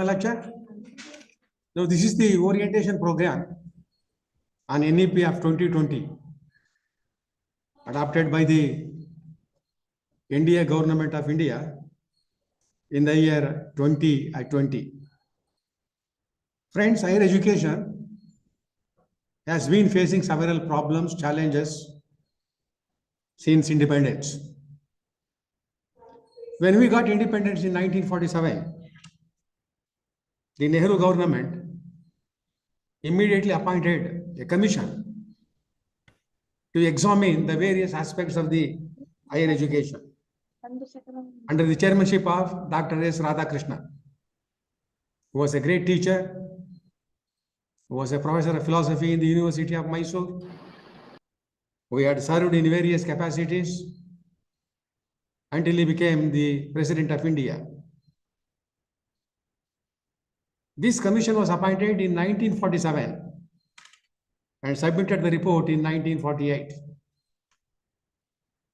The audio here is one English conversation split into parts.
my lecture? Now, this is the orientation program on NEP of 2020, adopted by the NDA Government of India in the year 2020. Friends, higher education has been facing several problems, challenges since independence. When we got independence in 1947, the Nehru government immediately appointed a commission to examine the various aspects of the higher education under the chairmanship of Dr. S. Radhakrishnan, who was a great teacher, who was a professor of philosophy in the University of Mysore, who had served in various capacities until he became the President of India. This commission was appointed in 1947 and submitted the report in 1948.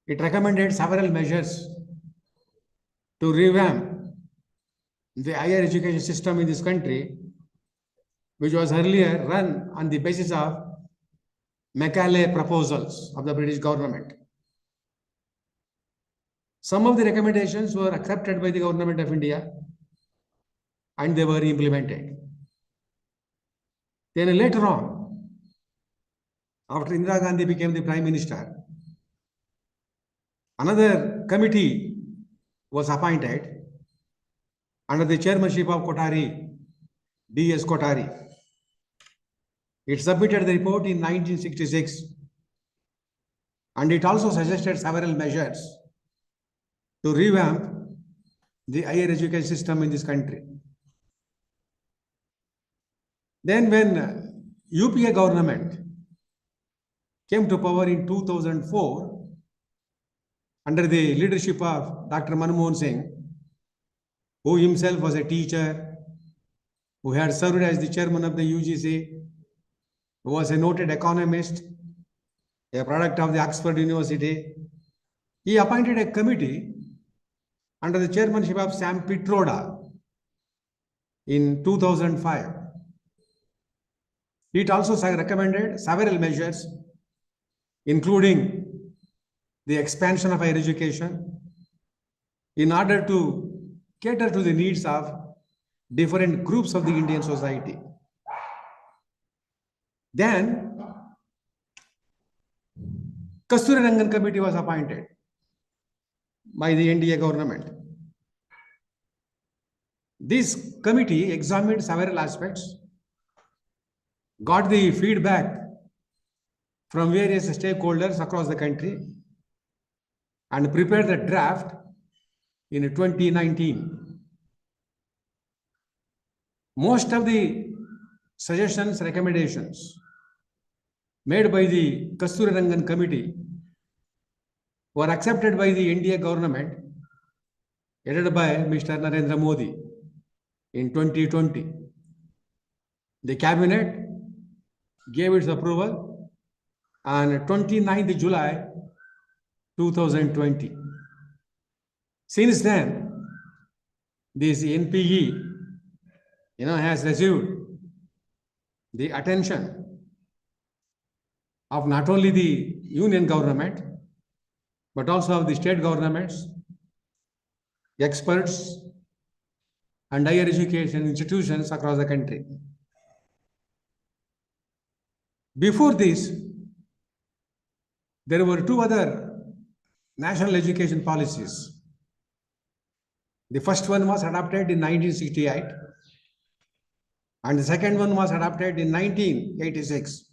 It recommended several measures to revamp the higher education system in this country, which was earlier run on the basis of Macaulay proposals of the British government. Some of the recommendations were accepted by the Government of India and they were implemented. Then later on, after Indira Gandhi became the Prime Minister, another committee was appointed under the chairmanship of Kothari, D.S. Kothari. It submitted the report in 1966 and it also suggested several measures to revamp the higher education system in this country. Then when UPA government came to power in 2004 under the leadership of Dr. Manmohan Singh, who himself was a teacher, who had served as the chairman of the UGC, who was a noted economist, a product of the Oxford University, he appointed a committee under the chairmanship of Sam Pitroda in 2005. It also recommended several measures, including the expansion of higher education in order to cater to the needs of different groups of the Indian society. Then, Kasturirangan Committee was appointed by the NDA government. This committee examined several aspects, got the feedback from various stakeholders across the country, and prepared the draft in 2019. Most of the suggestions, recommendations made by the Kasturirangan Committee were accepted by the NDA government headed by Mr. Narendra Modi in 2020. The cabinet gave its approval on 29th July 2020. Since then, this NPE has received the attention of not only the union government, but also of the state governments, experts, and higher education institutions across the country. Before this, there were two other national education policies. The first one was adopted in 1968, and the second one was adopted in 1986.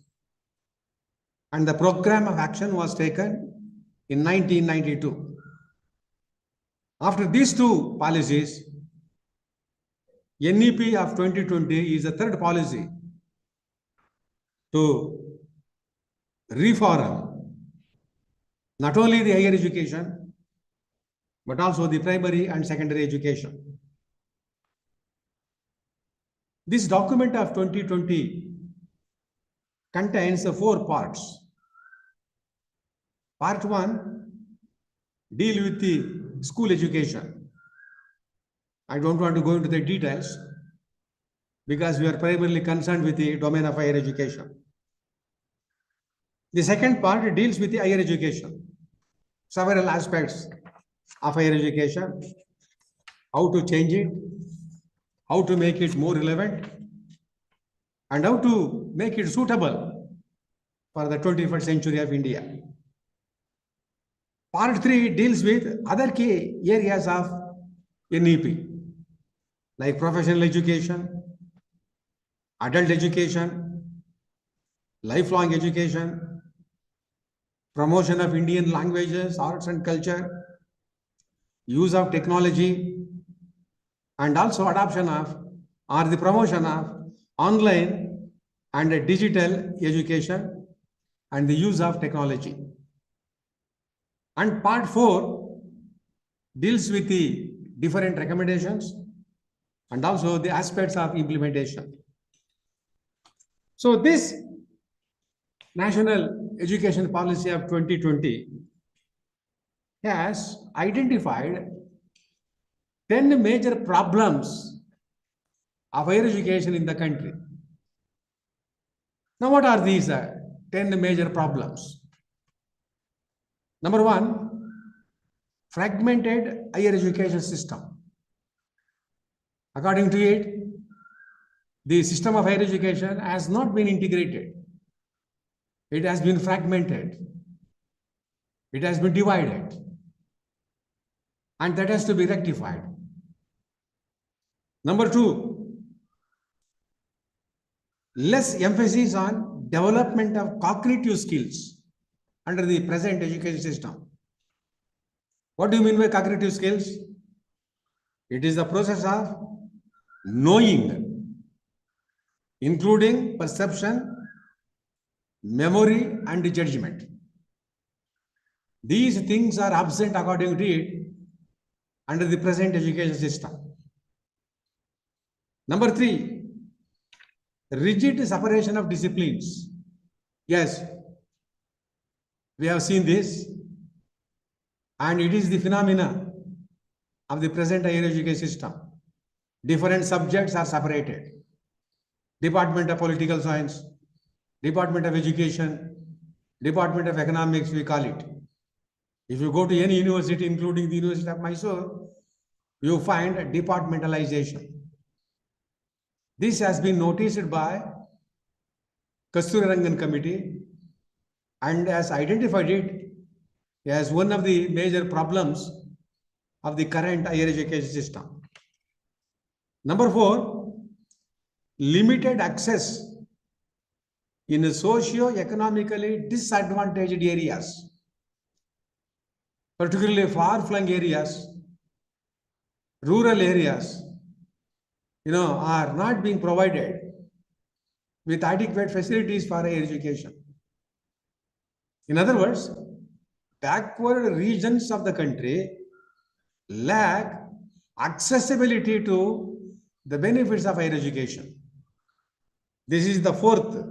And the program of action was taken in 1992. After these two policies, NEP of 2020 is the third policy to reform not only the higher education, but also the primary and secondary education. This document of 2020 contains 4 parts. Part 1 deal with the school education. I don't want to go into the details. because we are primarily concerned with the domain of higher education. The second part deals with the higher education, several aspects of higher education, how to change it, how to make it more relevant, and how to make it suitable for the 21st century of India. Part 3 deals with other key areas of NEP, like professional education, adult education, lifelong education, promotion of Indian languages, arts and culture, use of technology, and also adoption of or the promotion of online and digital education and the use of technology. And part 4 deals with the different recommendations and also the aspects of implementation. So this National Education Policy of 2020 has identified 10 major problems of higher education in the country. Now, what are these 10 major problems? Number 1, fragmented higher education system. According to it, the system of higher education has not been integrated. It has been fragmented. It has been divided. And that has to be rectified. Number 2, less emphasis on development of cognitive skills under the present education system. What do you mean by cognitive skills? It is the process of knowing, including perception, memory, and judgment. These things are absent according to it under the present education system. Number 3, rigid separation of disciplines. Yes, we have seen this, and it is the phenomena of the present higher education system. Different subjects are separated. Department of Political Science, Department of Education, Department of Economics, we call it. If you go to any university, including the University of Mysore, you find a departmentalization. This has been noticed by Kasturirangan Committee and has identified it as one of the major problems of the current higher education system. Number 4, limited access in socio-economically disadvantaged areas, particularly far-flung areas, rural areas, are not being provided with adequate facilities for higher education. In other words, backward regions of the country lack accessibility to the benefits of higher education. This is the 4th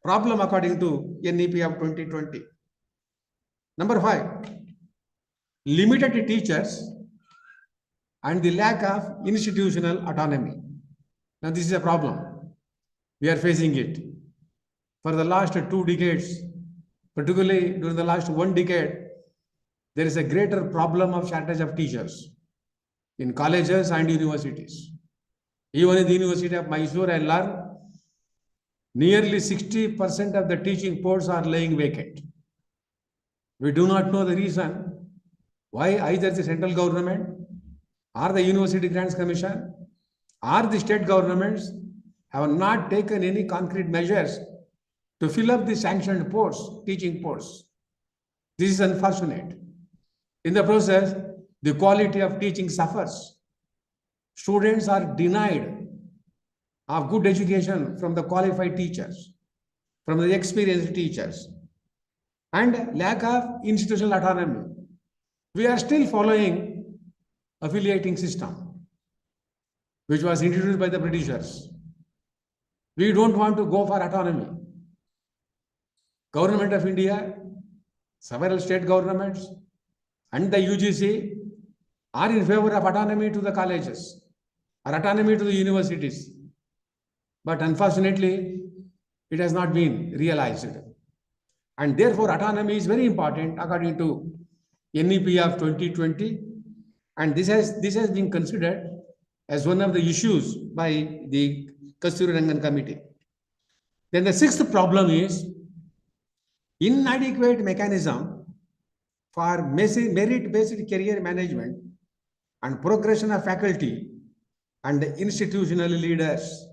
problem according to NEP of 2020. Number 5, limited teachers and the lack of institutional autonomy. Now, this is a problem. We are facing it. For the last 2 decades, particularly during the last 1 decade, there is a greater problem of shortage of teachers in colleges and universities. Even in the University of Mysore, I learned nearly 60% of the teaching posts are lying vacant. We do not know the reason why either the central government or the University Grants Commission or the state governments have not taken any concrete measures to fill up the sanctioned posts, teaching posts. This is unfortunate. In the process, the quality of teaching suffers. Students are denied of good education from the qualified teachers, from the experienced teachers, and lack of institutional autonomy. We are still following affiliating system, which was introduced by the Britishers. We don't want to go for autonomy. Government of India, several state governments, and the UGC are in favor of autonomy to the colleges or autonomy to the universities. But unfortunately, it has not been realized. And therefore, autonomy is very important according to NEP of 2020. And this has been considered as one of the issues by the Kasturirangan Committee. Then the sixth problem is inadequate mechanism for merit-based career management and progression of faculty and institutional leaders.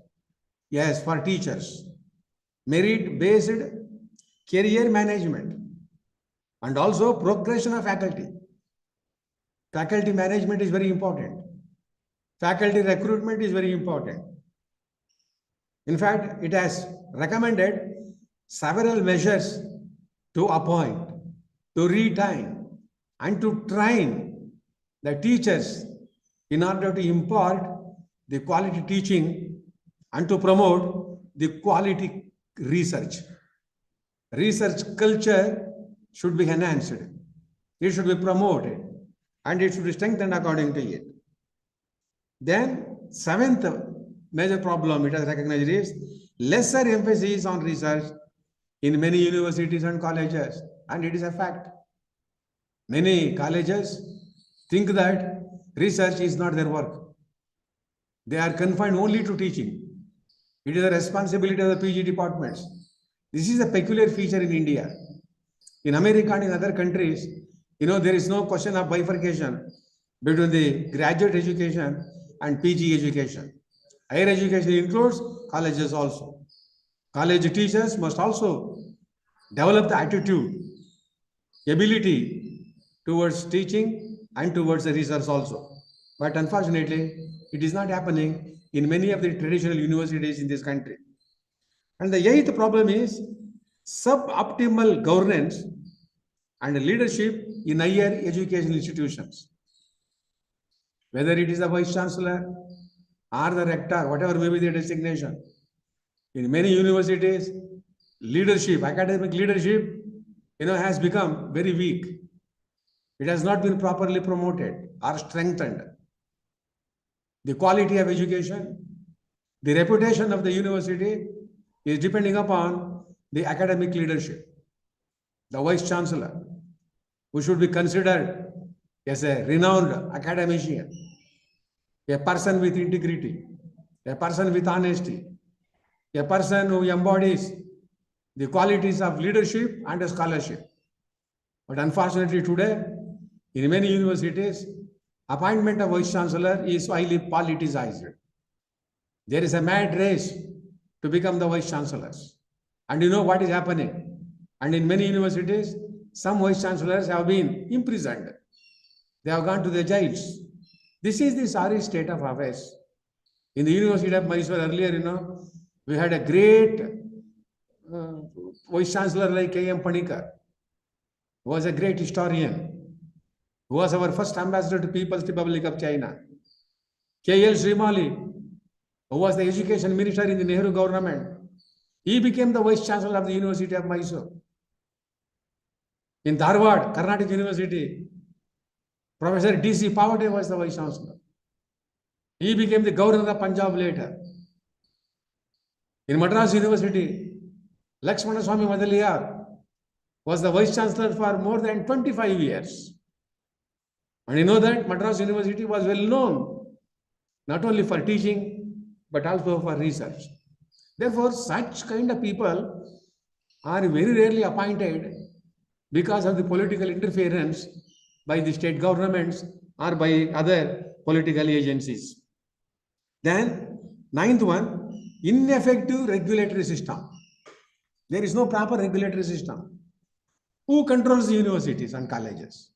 Yes, for teachers. Merit-based career management and also progression of faculty. Faculty management is very important. Faculty recruitment is very important. In fact, it has recommended several measures to appoint, to retain, and to train the teachers in order to impart the quality teaching and to promote the quality research. Research culture should be enhanced. It should be promoted and it should be strengthened according to it. Then, seventh major problem it has recognized is lesser emphasis on research in many universities and colleges, and it is a fact. Many colleges think that research is not their work. They are confined only to teaching. It is the responsibility of the PG departments. This is a peculiar feature in India. In America and in other countries, there is no question of bifurcation between the graduate education and PG education. Higher education includes colleges also. College teachers must also develop the attitude, ability towards teaching and towards the research also. But unfortunately, it is not happening in many of the traditional universities in this country. And the eighth problem is suboptimal governance and leadership in higher education institutions. Whether it is the vice chancellor or the rector, whatever may be the designation. In many universities, leadership, academic leadership, has become very weak. It has not been properly promoted or strengthened. The quality of education, the reputation of the university is depending upon the academic leadership. The vice chancellor, who should be considered as a renowned academician, a person with integrity, a person with honesty, a person who embodies the qualities of leadership and scholarship. But unfortunately today, in many universities, appointment of vice chancellor is highly politicized. There is a mad race to become the vice chancellors. And you know what is happening? And in many universities, some vice chancellors have been imprisoned. They have gone to the jails. This is the sorry state of affairs. In the University of Mysore earlier, we had a great vice chancellor like K.M. Panikar, who was a great historian, who was our first ambassador to People's Republic of China. K.L. Srimali, who was the education minister in the Nehru government, he became the vice chancellor of the University of Mysore. In Dharwad, Karnataka University, Professor D.C. Pavate was the vice chancellor. He became the governor of Punjab later. In Madras University, Lakshmana Swami Madaliyar was the vice chancellor for more than 25 years. And you know that Madras University was well known, not only for teaching, but also for research. Therefore, such kind of people are very rarely appointed because of the political interference by the state governments or by other political agencies. Then, ninth one, ineffective regulatory system. There is no proper regulatory system. Who controls the universities and colleges?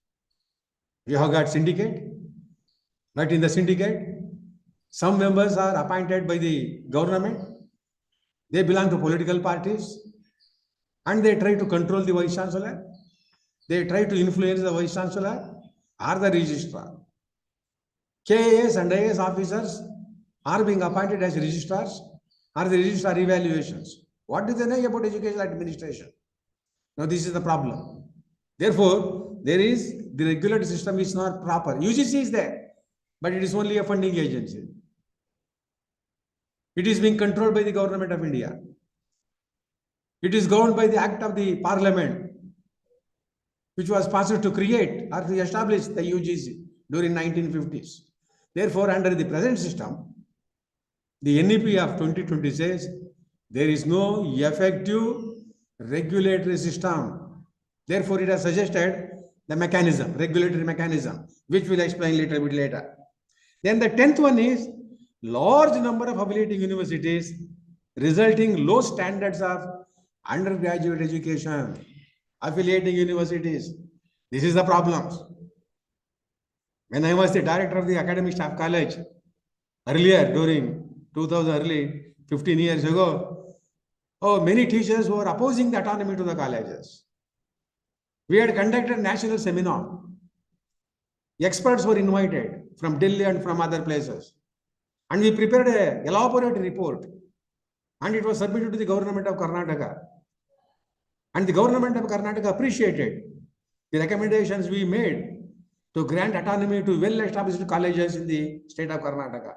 We have got syndicate, but in the syndicate, some members are appointed by the government. They belong to political parties and they try to control the vice chancellor. They try to influence the vice chancellor or the registrar. KAS and IAS officers are being appointed as registrars or the registrar evaluations. What do they know about educational administration? Now this is the problem. Therefore, the regulatory system is not proper. UGC is there, but it is only a funding agency. It is being controlled by the government of India. It is governed by the act of the parliament, which was passed to create or to establish the UGC during 1950s. Therefore, under the present system, the NEP of 2020 says there is no effective regulatory system. Therefore, it has suggested the mechanism, regulatory mechanism, which we'll explain little bit later. Then the 10th one is large number of affiliating universities, resulting low standards of undergraduate education. Affiliating universities. This is the problems. When I was the director of the Academic Staff College earlier during 2000, early 15 years ago, many teachers were opposing the autonomy to the colleges. We had conducted a national seminar. Experts were invited from Delhi and from other places. And we prepared an elaborate report. And it was submitted to the government of Karnataka. And the government of Karnataka appreciated the recommendations we made to grant autonomy to well-established colleges in the state of Karnataka.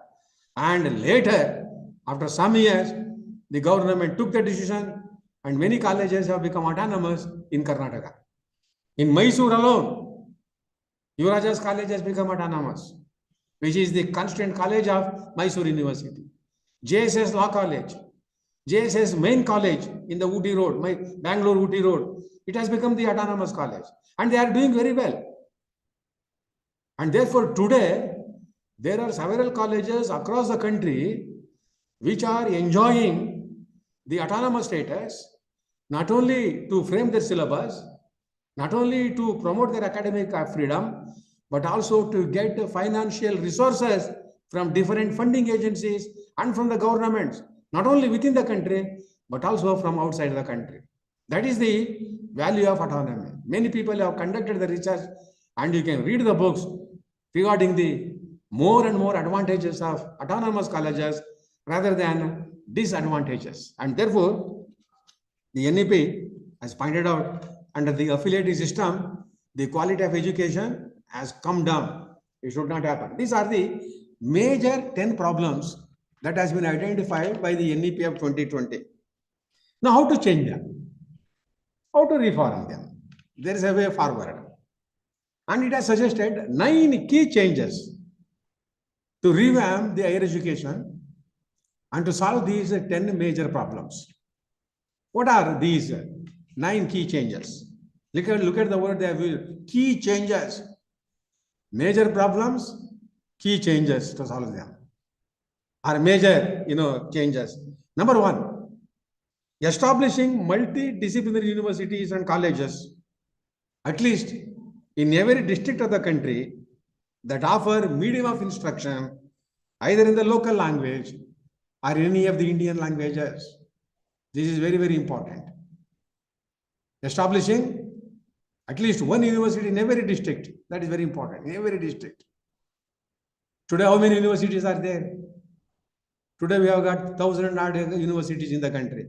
And later, after some years, the government took the decision and many colleges have become autonomous in Karnataka. In Mysore alone, Yuvaraja's college has become autonomous, which is the constituent college of Mysore University. JSS Law College, JSS main college in the Ooty Road, my Bangalore Ooty Road, it has become the autonomous college and they are doing very well. And therefore today, there are several colleges across the country which are enjoying the autonomous status, not only to frame their syllabus, not only to promote their academic freedom, but also to get financial resources from different funding agencies and from the governments, not only within the country, but also from outside the country. That is the value of autonomy. Many people have conducted the research and you can read the books regarding the more and more advantages of autonomous colleges rather than disadvantages. And therefore, the NEP has pointed out under the affiliating system, the quality of education has come down. It should not happen. These are the major 10 problems that has been identified by the NEP of 2020. Now, how to change them? How to reform them? There is a way forward. And it has suggested 9 key changes to revamp the higher education and to solve these 10 major problems. What are these 9 key changes? Look at the word they have used. Key changes. Major problems, key changes to solve them. Are major, changes. Number 1, establishing multidisciplinary universities and colleges, at least in every district of the country, that offer medium of instruction either in the local language or any of the Indian languages. This is very, very important. Establishing at least one university in every district. That is very important, in every district. Today, how many universities are there? Today, we have got 1,000 odd universities in the country.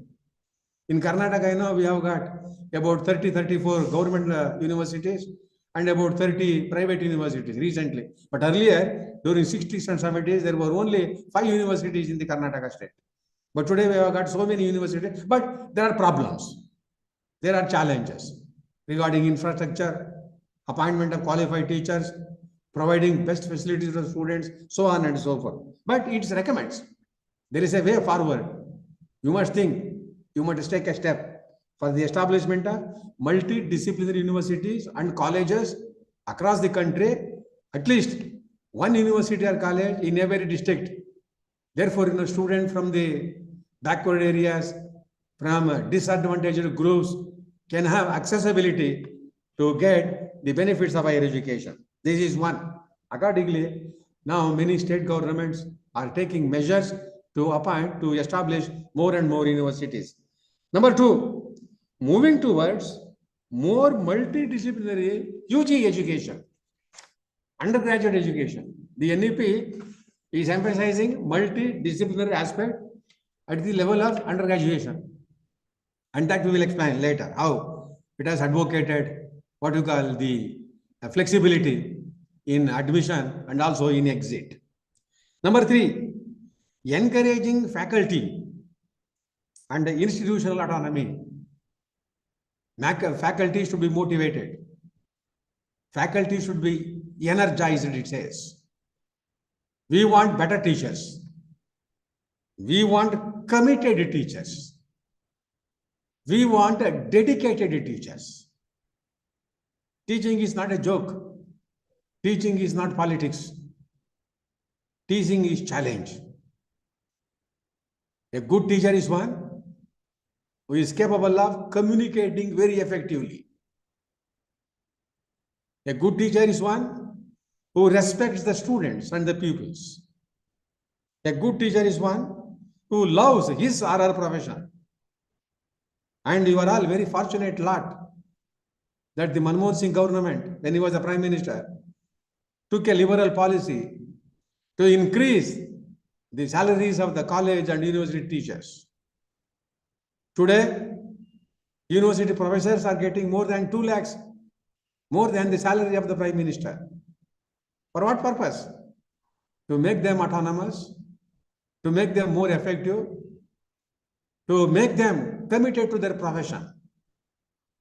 In Karnataka, we have got about 34 government universities and about 30 private universities recently. But earlier, during 60s and 70s, there were only 5 universities in the Karnataka state. But today, we have got so many universities. But there are problems. There are challenges regarding infrastructure, appointment of qualified teachers, providing best facilities for students, so on and so forth. But it recommends. There is a way forward. You must think, you must take a step for the establishment of multidisciplinary universities and colleges across the country, at least one university or college in every district. Therefore, students from the backward areas, from disadvantaged groups can have accessibility to get the benefits of higher education. This is one. Accordingly, now many state governments are taking measures to establish more and more universities. Number 2, moving towards more multidisciplinary UG education, undergraduate education. The NEP is emphasizing multidisciplinary aspect at the level of undergraduation. And that we will explain later, how it has advocated what you call the flexibility in admission and also in exit. Number 3, encouraging faculty and institutional autonomy. Faculty should be motivated. Faculty should be energized, it says. We want better teachers. We want committed teachers. We want dedicated teachers. Teaching is not a joke. Teaching is not politics. Teaching is challenge. A good teacher is one who is capable of communicating very effectively. A good teacher is one who respects the students and the pupils. A good teacher is one who loves his or her profession. And you are all very fortunate lot that the Manmohan Singh government, when he was the Prime Minister, took a liberal policy to increase the salaries of the college and university teachers. Today, university professors are getting more than 2 lakhs, more than the salary of the Prime Minister. For what purpose? To make them autonomous, to make them more effective, to make them committed to their profession,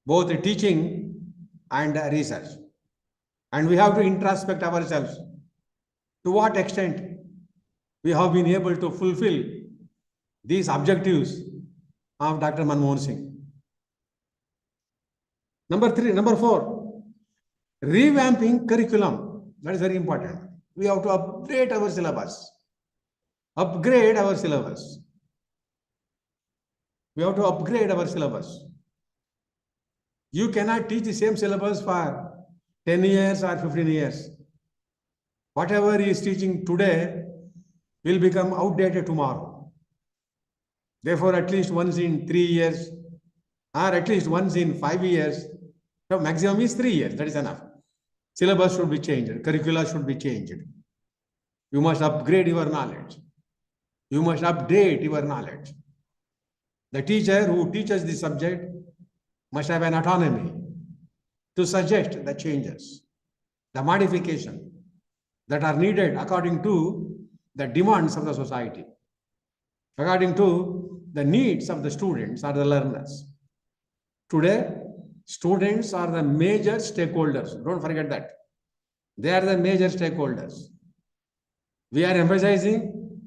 both teaching and research. And we have to introspect ourselves. To what extent we have been able to fulfill these objectives of Dr. Manmohan Singh. Number 4, revamping curriculum. That is very important. We have to upgrade our syllabus. Upgrade our syllabus. We have to upgrade our syllabus. You cannot teach the same syllabus for 10 years or 15 years. Whatever he is teaching today will become outdated tomorrow. Therefore, at least once in 3 years, or at least once in 5 years, the maximum is 3 years, that is enough. Syllabus should be changed, curricula should be changed. You must upgrade your knowledge. You must update your knowledge. The teacher who teaches the subject must have an autonomy to suggest the changes, the modification that are needed according to the demands of the society, according to the needs of the students or the learners. Today, students are the major stakeholders. Don't forget that. They are the major stakeholders. We are emphasizing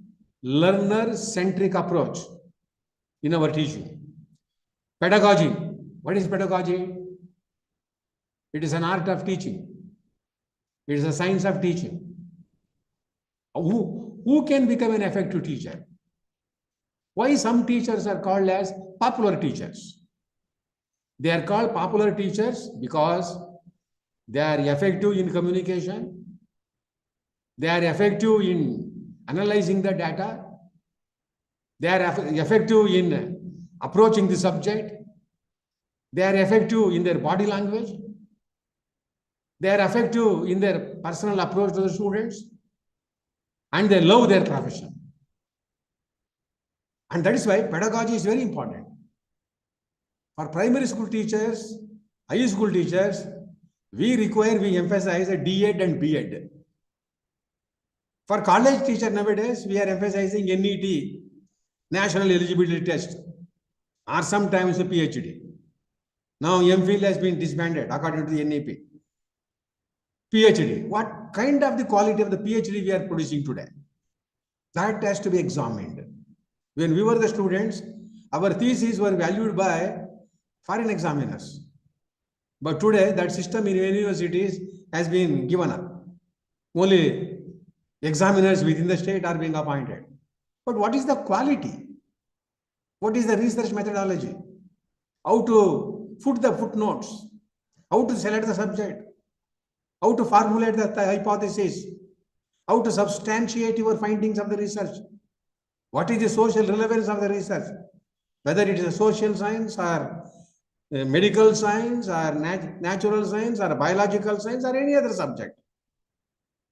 learner-centric approach in our teaching. Pedagogy. What is pedagogy? It is an art of teaching. It is a science of teaching. Who can become an effective teacher? Why some teachers are called as popular teachers? They are called popular teachers because they are effective in communication. They are effective in analyzing the data. They are effective in approaching the subject. They are effective in their body language. They are effective in their personal approach to the students. And they love their profession. And that is why pedagogy is very important. For primary school teachers, high school teachers, we emphasize a D.Ed and B.Ed. For college teacher nowadays, we are emphasizing NET, National Eligibility Test, or sometimes a PhD. Now MPhil has been disbanded according to the NEP. PhD. What kind of the quality of the PhD we are producing today? That has to be examined. When we were the students, our theses were valued by foreign examiners. But today, that system in universities has been given up. Only examiners within the state are being appointed. But what is the quality? What is the research methodology? How to put the footnotes? How to select the subject? How to formulate the hypothesis? How to substantiate your findings of the research? What is the social relevance of the research? Whether it is a social science or medical science or natural science or biological science or any other subject.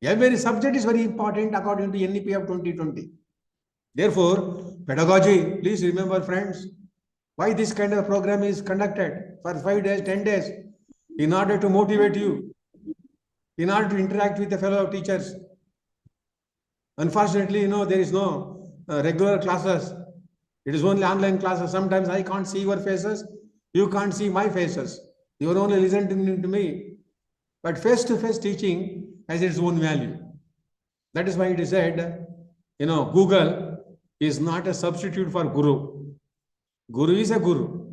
Every subject is very important according to NEP of 2020. Therefore, pedagogy, please remember friends, why this kind of program is conducted for 5 days, 10 days, in order to motivate you, in order to interact with the fellow teachers. Unfortunately, there is no regular classes. It is only online classes. Sometimes I can't see your faces. You can't see my faces. You are only listening to me. But face-to-face teaching has its own value. That is why it is said, Google is not a substitute for Guru. Guru is a Guru.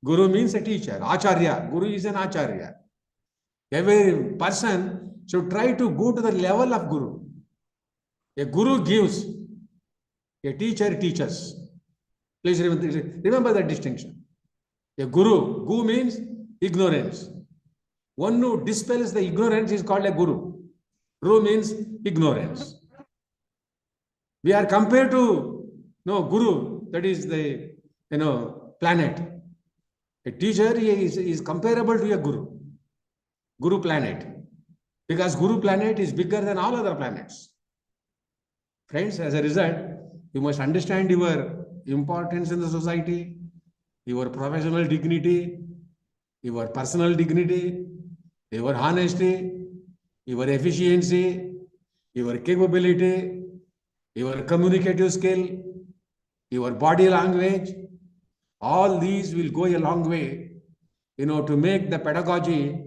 Guru means a teacher. Acharya. Guru is an Acharya. Every person should try to go to the level of Guru. A Guru gives, a teacher teaches. Please remember that distinction. A Guru means ignorance. One who dispels the ignorance is called a Guru. Guru means ignorance. We are compared to Guru, that is the planet. A teacher is comparable to a Guru planet, because Guru planet is bigger than all other planets. Friends, as a result, you must understand your importance in the society, your professional dignity, your personal dignity, your honesty, your efficiency, your capability, your communicative skill, your body language. All these will go a long way, to make the pedagogy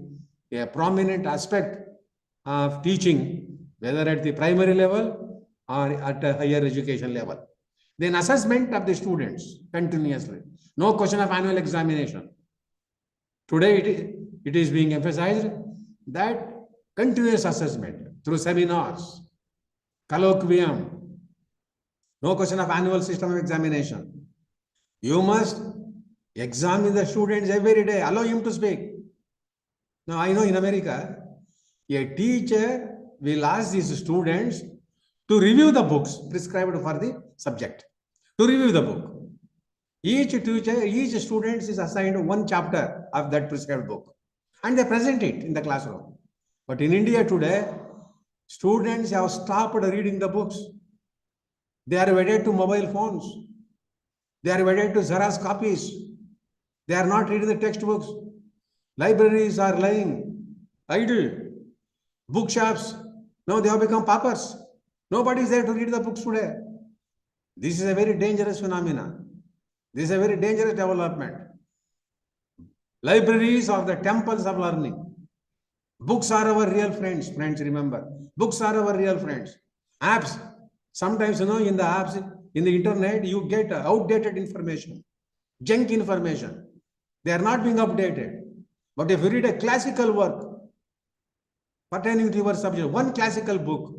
a prominent aspect of teaching, whether at the primary level or at a higher education level. Then assessment of the students continuously. No question of annual examination. Today it is being emphasized that continuous assessment through seminars, colloquium. No question of annual system of examination. You must examine the students every day. Allow him to speak. Now, I know in America, a teacher will ask these students to review the books prescribed for the subject. To review the book. Each student is assigned one chapter of that prescribed book. And they present it in the classroom. But in India today, students have stopped reading the books. They are wedded to mobile phones. They are wedded to Xerox copies. They are not reading the textbooks. Libraries are lying idle. Bookshops, now they have become paupers. Nobody is there to read the books today. This is a very dangerous phenomenon. This is a very dangerous development. Libraries are the temples of learning. Books are our real friends. Friends, remember. Books are our real friends. Apps. Sometimes, in the apps, in the internet, you get outdated information, junk information. They are not being updated. But if you read a classical work pertaining to your subject, one classical book,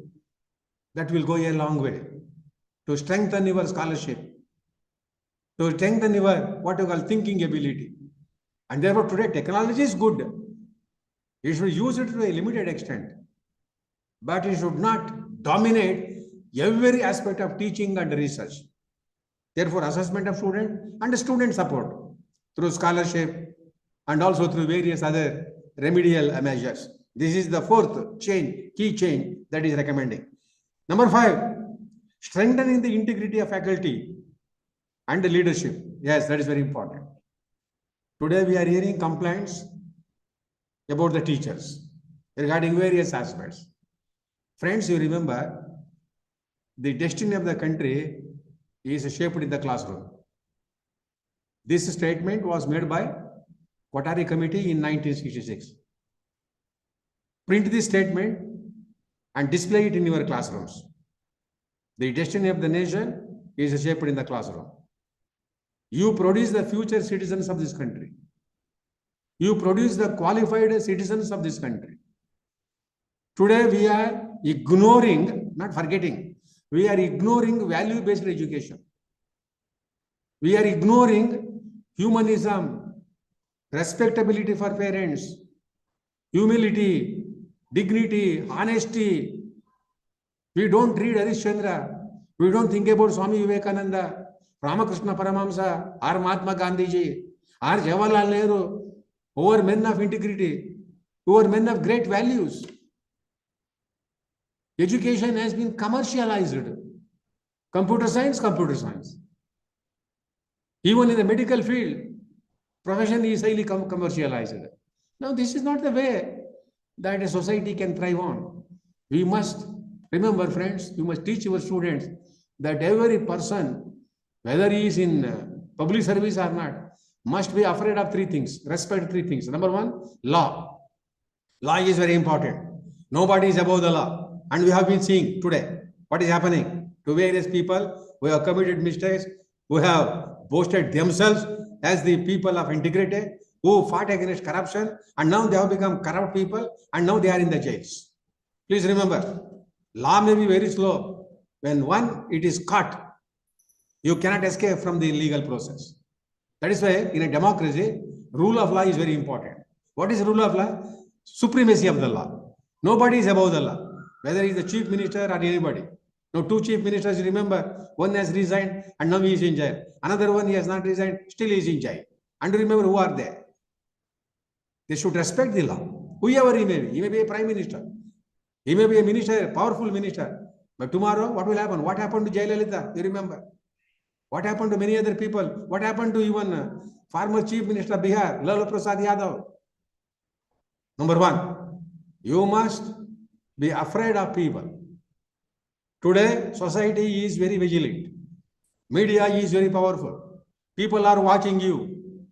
that will go a long way to strengthen your scholarship, to strengthen your what you call thinking ability. And therefore, today technology is good. You should use it to a limited extent, but it should not dominate every aspect of teaching and research. Therefore, assessment of student and student support through scholarship and also through various other remedial measures. This is the fourth key change that is recommending. Number 5, strengthening the integrity of faculty and the leadership. Yes, that is very important. Today we are hearing complaints about the teachers regarding various aspects. Friends, you remember, the destiny of the country is shaped in the classroom. This statement was made by Kothari Committee in 1966. Print this statement and display it in your classrooms. The destiny of the nation is shaped in the classroom. You produce the future citizens of this country. You produce the qualified citizens of this country. Today we are ignoring, not forgetting, we are ignoring value-based education. We are ignoring humanism, respectability for parents, humility, dignity, honesty. We don't read Harishchandra. We don't think about Swami Vivekananda, Ramakrishna Paramahamsa, or Mahatma Gandhiji, or Jawaharlal Nehru, who are men of integrity, who are men of great values. Education has been commercialized. Computer science. Even in the medical field, profession is highly commercialized. Now, this is not the way that a society can thrive on. We must remember, friends, you must teach your students that every person, whether he is in public service or not, must be afraid of three things, respect three things. Number one, law. Law is very important. Nobody is above the law. And we have been seeing today what is happening to various people who have committed mistakes, who have boasted themselves as the people of integrity, who fought against corruption, and now they have become corrupt people, and now they are in the jails. Please remember, law may be very slow. When it is caught, you cannot escape from the legal process. That is why in a democracy, rule of law is very important. What is rule of law? Supremacy of the law. Nobody is above the law, whether he is the chief minister or anybody. Now, two chief ministers, you remember, one has resigned and now he is in jail. Another one, he has not resigned, still he is in jail. And remember, who are they? They should respect the law. Whoever he may be a prime minister. He may be a minister, a powerful minister. But tomorrow, what will happen? What happened to Jayalalitha? You remember? What happened to many other people? What happened to even former chief minister of Bihar, Lalu Prasad Yadav? Number one, you must be afraid of people. Today, society is very vigilant. Media is very powerful. People are watching you.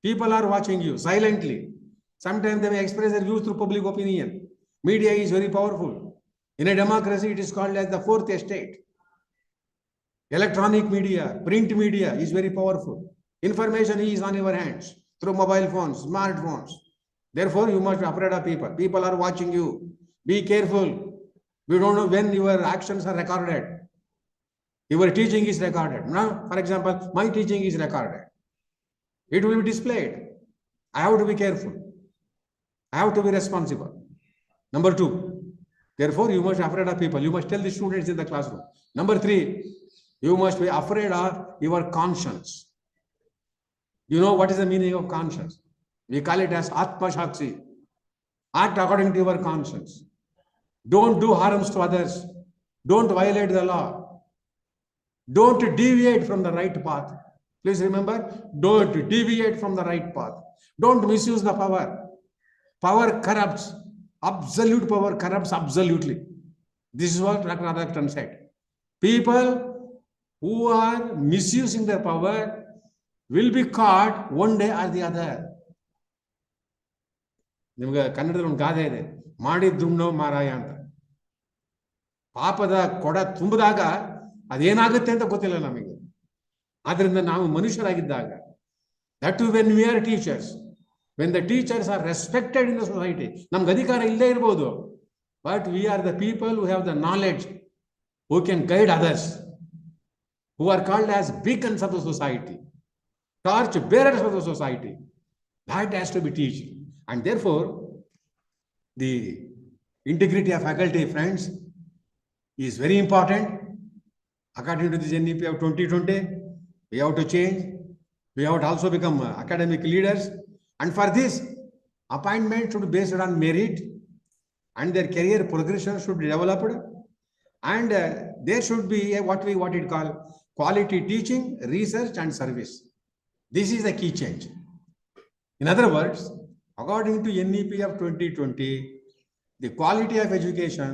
People are watching you silently. Sometimes they may express their views through public opinion. Media is very powerful. In a democracy, it is called as the fourth estate. Electronic media, print media is very powerful. Information is on your hands through mobile phones, smartphones. Therefore, you must be afraid of people. People are watching you. Be careful. We don't know when your actions are recorded. Your teaching is recorded. Now, for example, my teaching is recorded. It will be displayed. I have to be careful. I have to be responsible. Number two, therefore, you must be afraid of people. You must tell the students in the classroom. Number three, you must be afraid of your conscience. You know what is the meaning of conscience? We call it as Atma Shakshi. Act according to your conscience. Don't do harms to others. Don't violate the law. Don't deviate from the right path. Please remember, don't deviate from the right path. Don't misuse the power. Power corrupts. Absolute power corrupts absolutely. This is what Dr. Rajashekara said. People who are misusing their power will be caught one day or the other. ನಿಮ್ಗೆ ಕನ್ನಡದಲ್ಲಿ ಒಂದು ಗಾದೆ ಇದೆ, ಮಾಡಿದ್ದುಣ್ಣೋ ಮಾರಾಯ ಅಂತ. ಪಾಪದ ಕೊಡ ತುಂಬಿದಾಗ ಅದೇನಾಗುತ್ತೆ ಅಂತ ಗೊತ್ತಿಲ್ಲ ನಮಗೆ. ಆದ್ರಿಂದ ನಾವು ಮನುಷ್ಯರಾಗಿದ್ದಾಗ, that when we are teachers, when the teachers are respected in the society, ನಮ್ಗೆ ಅಧಿಕಾರ ಇಲ್ಲದೆ ಇರ್ಬೋದು, but we are the people who have the knowledge, who can guide others, who are called as beacons of the society, torch bearers of the society. That has to be taught. And therefore, the integrity of faculty, friends, is very important. According to this NEP of 2020, we have to change. We have to also become academic leaders. And for this, appointment should be based on merit, and their career progression should be developed. And there should be what it call quality teaching, research, and service. This is the key change. In other words, according to NEP of 2020, the quality of education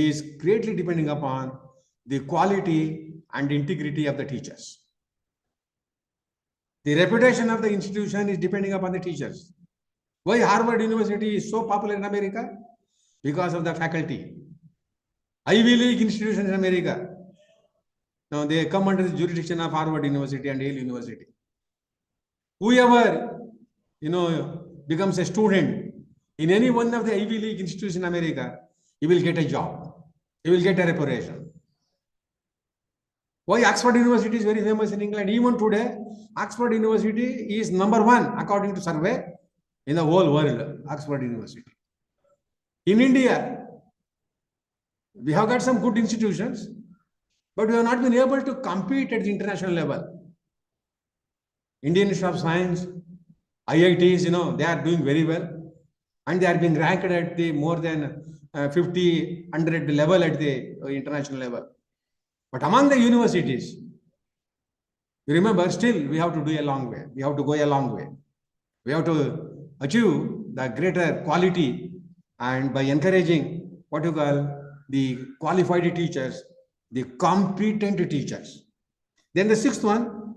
is greatly depending upon the quality and integrity of the teachers. The reputation of the institution is depending upon the teachers. Why Harvard University is so popular in America? Because of the faculty. Ivy League institutions in America, now they come under the jurisdiction of Harvard University and Yale University. Whoever, becomes a student in any one of the Ivy League institutions in America, he will get a job. He will get a reputation. Why Oxford University is very famous in England? Even today, Oxford University is number one according to survey in the whole world. Oxford University. In India, we have got some good institutions, but we have not been able to compete at the international level. Indian Institute of Science, IITs, they are doing very well, and they are being ranked at the more than 50, 100 level at the international level. But among the universities, you remember, still we have to do a long way. We have to go a long way. We have to achieve the greater quality, and by encouraging what you call the qualified teachers, the competent teachers. Then the sixth one,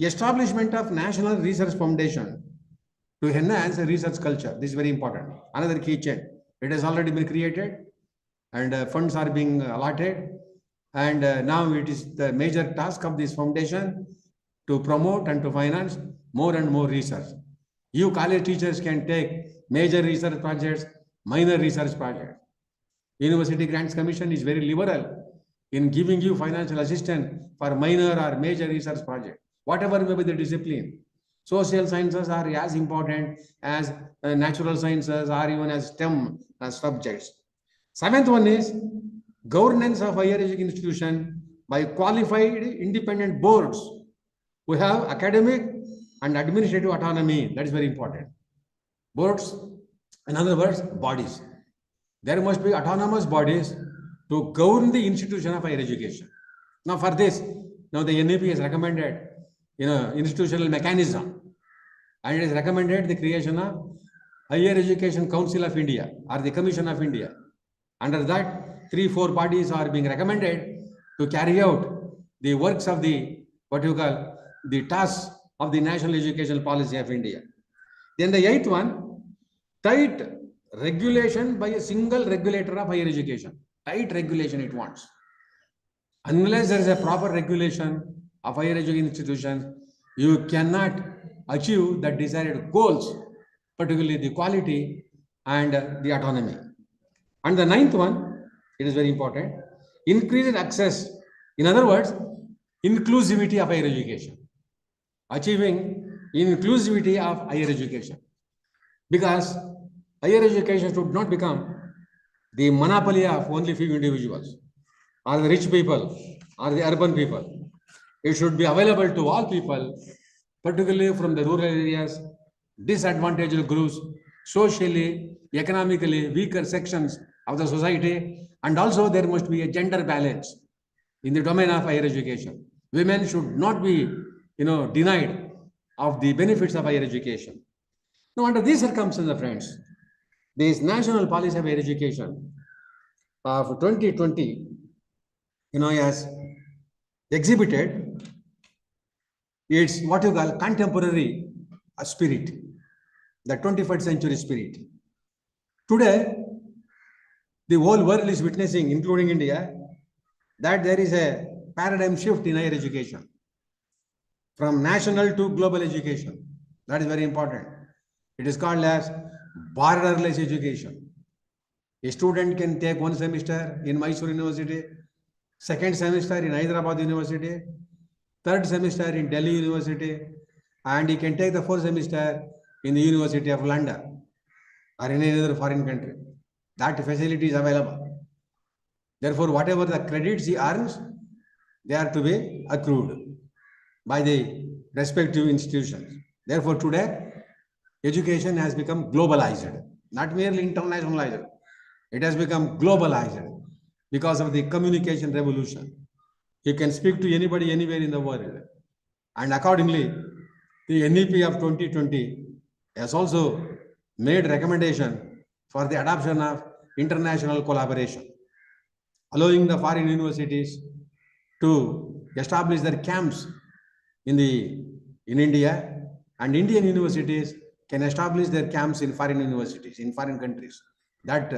establishment of National Research Foundation to enhance the research culture. This is very important. Another key change. It has already been created and funds are being allotted. And now it is the major task of this foundation to promote and to finance more and more research. You college teachers can take major research projects, minor research projects. University Grants Commission is very liberal in giving you financial assistance for minor or major research project, whatever may be the discipline. Social sciences are as important as natural sciences or even as STEM subjects. Seventh one is governance of higher education institution by qualified independent boards who have academic and administrative autonomy. That is very important. Boards, in other words, bodies. There must be autonomous bodies to govern the institution of higher education. Now for this, now the NEP has recommended institutional mechanism, and it has recommended the creation of Higher Education Council of India or the Commission of India. Under that, 3-4 bodies are being recommended to carry out the works of the the tasks of the National Education Policy of India. Then the eighth one, tight regulation by a single regulator of higher education. Tight regulation it wants. Unless there is a proper regulation of higher education institutions, you cannot achieve the desired goals, particularly the quality and the autonomy. And the ninth one, it is very important, increased access. In other words, inclusivity of higher education. Achieving inclusivity of higher education. Because higher education should not become the monopoly of only few individuals, or the rich people, or the urban people. It should be available to all people, particularly from the rural areas, disadvantaged groups, socially, economically weaker sections of the society, and also there must be a gender balance in the domain of higher education. Women should not be, denied of the benefits of higher education. Now, under these circumstances, friends, this National Policy of Higher Education of 2020, has exhibited its what you call contemporary spirit, the 21st century spirit. Today, the whole world is witnessing, including India, that there is a paradigm shift in higher education from national to global education. That is very important. It is called as borderless education. A student can take one semester in Mysore University, second semester in Hyderabad University, third semester in Delhi University, and he can take the fourth semester in the University of London or in any other foreign country. That facility is available. Therefore, whatever the credits he earns, they are to be accrued by the respective institutions. Therefore, today, education has become globalized, not merely internationalized. It has become globalized because of the communication revolution. You can speak to anybody anywhere in the world. And accordingly, the NEP of 2020 has also made recommendation for the adoption of international collaboration, allowing the foreign universities to establish their camps in India, and Indian universities can establish their camps in foreign universities, in foreign countries. That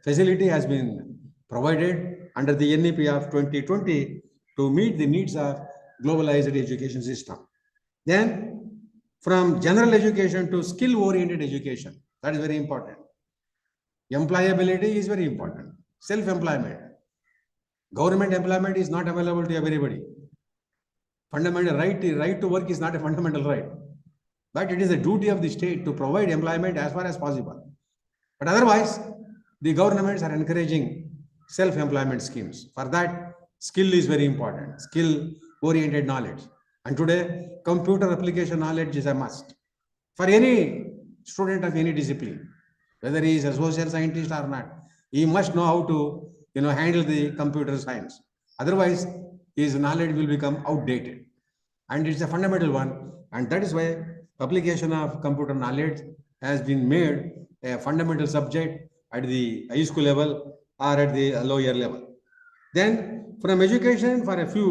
facility has been provided under the NEP of 2020 to meet the needs of globalized education system. Then, from general education to skill-oriented education, that is very important. Employability is very important. Self-employment. Government employment is not available to everybody. Fundamental right to work is not a fundamental right. But it is the duty of the state to provide employment as far as possible. But otherwise, the governments are encouraging self-employment schemes. For that, skill is very important. Skill-oriented knowledge. And today, computer application knowledge is a must. For any student of any discipline, whether he is a social scientist or not, he must know how to handle the computer science. Otherwise, his knowledge will become outdated. And it's a fundamental one. And that is why application of computer knowledge has been made a fundamental subject at the high school level or at the lower level. Then from education for a few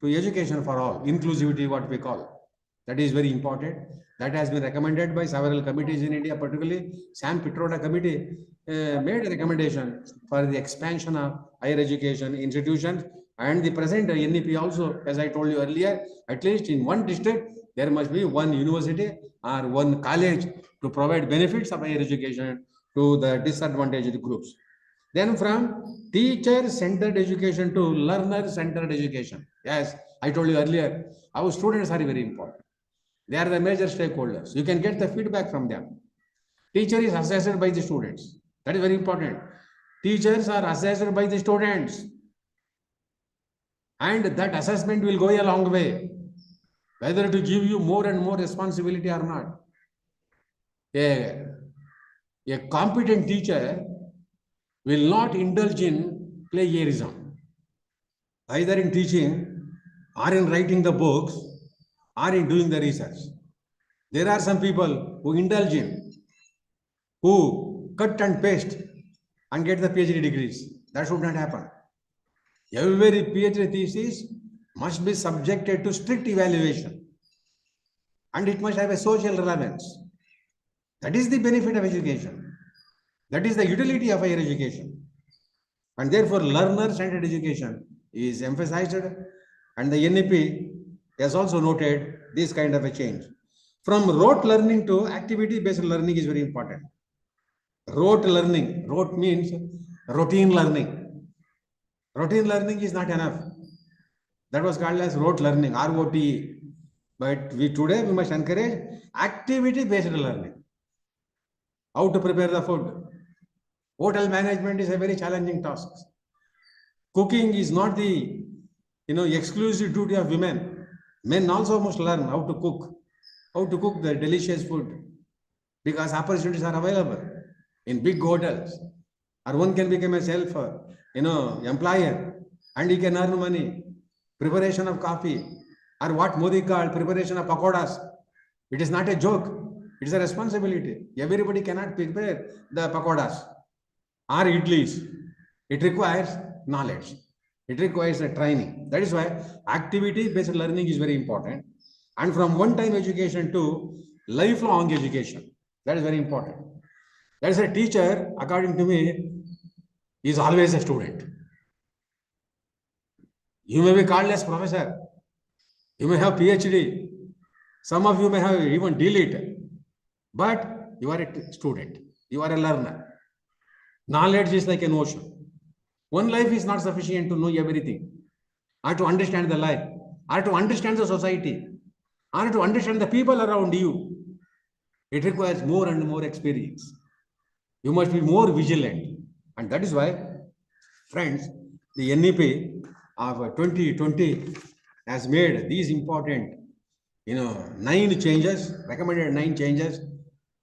to education for all, inclusivity, what we call. That is very important. That has been recommended by several committees in India, particularly Sam Pitroda committee made a recommendation for the expansion of higher education institutions, and the present NEP also, as I told you earlier, at least in one district, there must be one university or one college to provide benefits of higher education to the disadvantaged groups. Then from teacher-centered education to learner-centered education. Yes, I told you earlier, our students are very important. They are the major stakeholders. You can get the feedback from them. Teacher is assessed by the students. That is very important. Teachers are assessed by the students. And that assessment will go a long way, whether to give you more and more responsibility or not. A competent teacher will not indulge in plagiarism, either in teaching or in writing the books or in doing the research. There are some people who indulge in, who cut and paste and get the PhD degrees. That should not happen. Every PhD thesis must be subjected to strict evaluation, and it must have a social relevance. That is the benefit of education. That is the utility of higher education. And therefore, learner-centered education is emphasized, and the NEP has also noted this kind of a change. From rote learning to activity-based learning is very important. Rote learning, rote means routine learning. Routine learning is not enough. That was called as rote learning, ROTE. But today we must encourage activity-based learning. How to prepare the food. Hotel management is a very challenging task. Cooking is not the exclusive duty of women. Men also must learn how to cook the delicious food, because opportunities are available in big hotels, or one can become a self employer and he can earn money. Preparation of coffee, or what Modi called preparation of pakoras. It is not a joke. It is a responsibility. Everybody cannot prepare the pakoras or idlis. It requires knowledge. It requires a training. That is why activity-based learning is very important. And from one-time education to lifelong education, that is very important. That is, a teacher, according to me, is always a student. You may be called as professor. You may have PhD. Some of you may have even DLET. But you are a student. You are a learner. Knowledge is like an ocean. One life is not sufficient to know everything, or to understand the life, or to understand the society, or to understand the people around you. It requires more and more experience. You must be more vigilant. And that is why, friends, the NEP of 2020 has made these important, 9 changes, recommended 9 changes